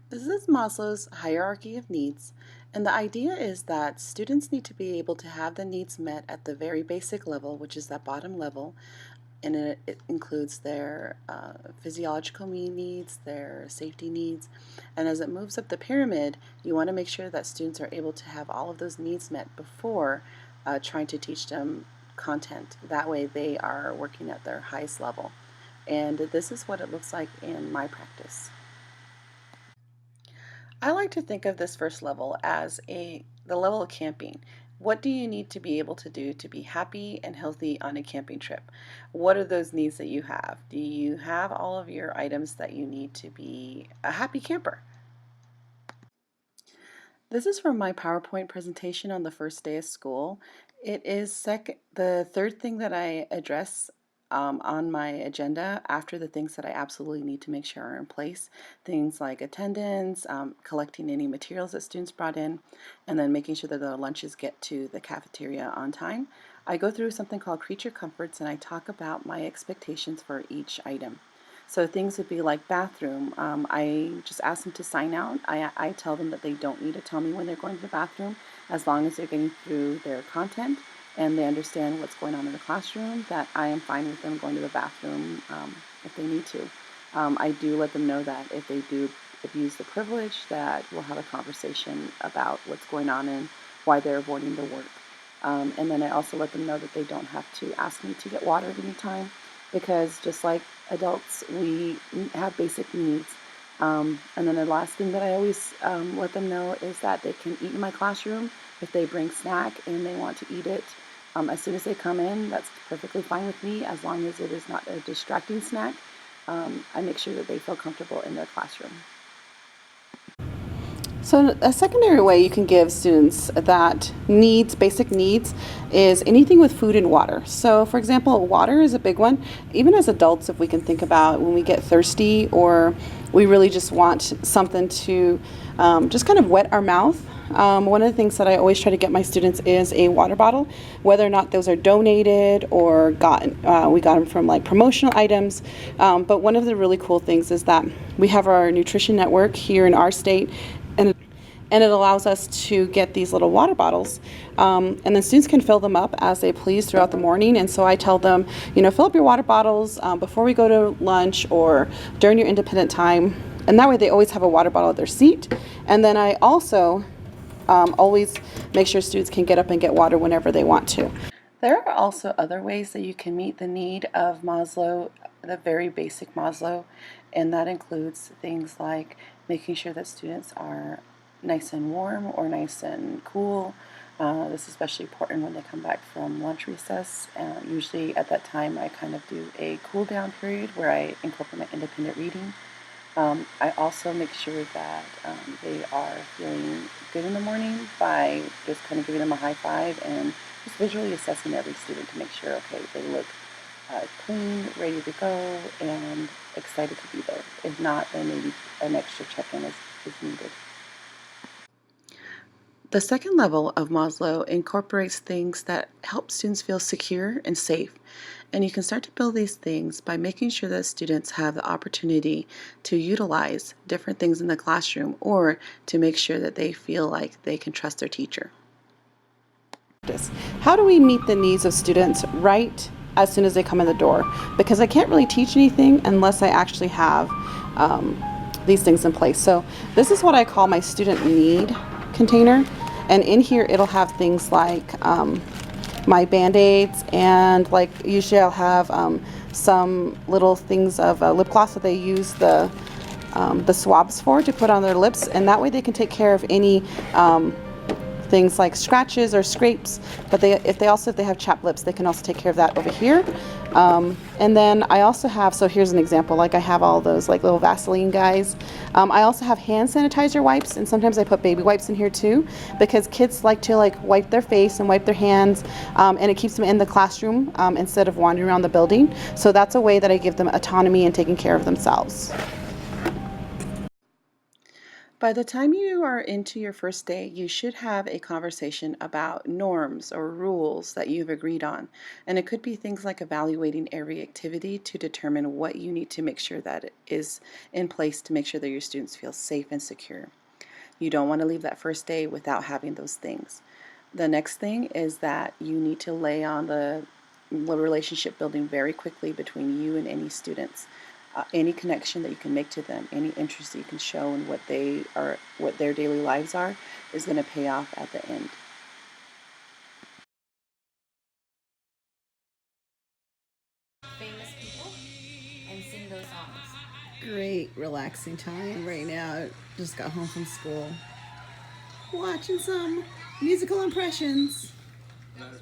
This is Maslow's hierarchy of needs, and the idea is that students need to be able to have the needs met at the very basic level, which is that bottom level, and it includes their physiological needs, their safety needs, and as it moves up the pyramid, you want to make sure that students are able to have all of those needs met before trying to teach them content. That way they are working at their highest level. And this is what it looks like in my practice. I like to think of this first level as the level of camping. What do you need to be able to do to be happy and healthy on a camping trip? What are those needs that you have? Do you have all of your items that you need to be a happy camper? This is from my PowerPoint presentation on the first day of school. It is the third thing that I address on my agenda after the things that I absolutely need to make sure are in place. Things like attendance, collecting any materials that students brought in, and then making sure that the lunches get to the cafeteria on time. I go through something called Creature Comforts, and I talk about my expectations for each item. So things would be like bathroom. I just ask them to sign out. I tell them that they don't need to tell me when they're going to the bathroom, as long as they're getting through their content and they understand what's going on in the classroom, that I am fine with them going to the bathroom if they need to. I do let them know that if they do abuse the privilege, that we'll have a conversation about what's going on and why they're avoiding the work. And then I also let them know that they don't have to ask me to get water at any time, because just like adults, we have basic needs. And then the last thing that I always let them know is that they can eat in my classroom if they bring snack and they want to eat it. As soon as they come in, that's perfectly fine with me, as long as it is not a distracting snack. I make sure that they feel comfortable in their classroom. So a secondary way you can give students that basic needs, is anything with food and water. So for example, water is a big one. Even as adults, if we can think about when we get thirsty or we really just want something to just kind of wet our mouth. One of the things that I always try to get my students is a water bottle, whether or not those are donated or we got them from like promotional items. But one of the really cool things is that we have our nutrition network here in our state, and it allows us to get these little water bottles, and then students can fill them up as they please throughout the morning. And so I tell them, fill up your water bottles before we go to lunch or during your independent time, and that way they always have a water bottle at their seat. And then I also always make sure students can get up and get water whenever they want to. There are also other ways that you can meet the need of Maslow, the very basic Maslow, and that includes things like making sure that students are nice and warm or nice and cool. This is especially important when they come back from lunch recess. Usually at that time I kind of do a cool down period where I incorporate independent reading. I also make sure that they are feeling good in the morning by just kind of giving them a high five and just visually assessing every student to make sure, okay, they look clean, ready to go, and excited to be there. If not, then maybe an extra check-in is needed. The second level of Maslow incorporates things that help students feel secure and safe. And you can start to build these things by making sure that students have the opportunity to utilize different things in the classroom, or to make sure that they feel like they can trust their teacher. How do we meet the needs of students right as soon as they come in the door? Because I can't really teach anything unless I actually have these things in place. So this is what I call my student need container, and in here it'll have things like my Band-Aids, and like usually I'll have some little things of lip gloss that they use the swabs for, to put on their lips, and that way they can take care of any things like scratches or scrapes. But if they have chapped lips, they can also take care of that over here. And then I also have, so here's an example, like I have all those like little Vaseline guys. I also have hand sanitizer wipes, and sometimes I put baby wipes in here too, because kids like to wipe their face and wipe their hands, and it keeps them in the classroom instead of wandering around the building. So that's a way that I give them autonomy and taking care of themselves. By the time you are into your first day, you should have a conversation about norms or rules that you've agreed on. And it could be things like evaluating every activity to determine what you need to make sure that it is in place to make sure that your students feel safe and secure. You don't want to leave that first day without having those things. The next thing is that you need to lay on the relationship building very quickly between you and any students. Any connection that you can make to them, any interest that you can show in what they are, what their daily lives are, is going to pay off at the end. Famous people and sing those songs. Great relaxing time right now. Just got home from school. Watching some musical impressions.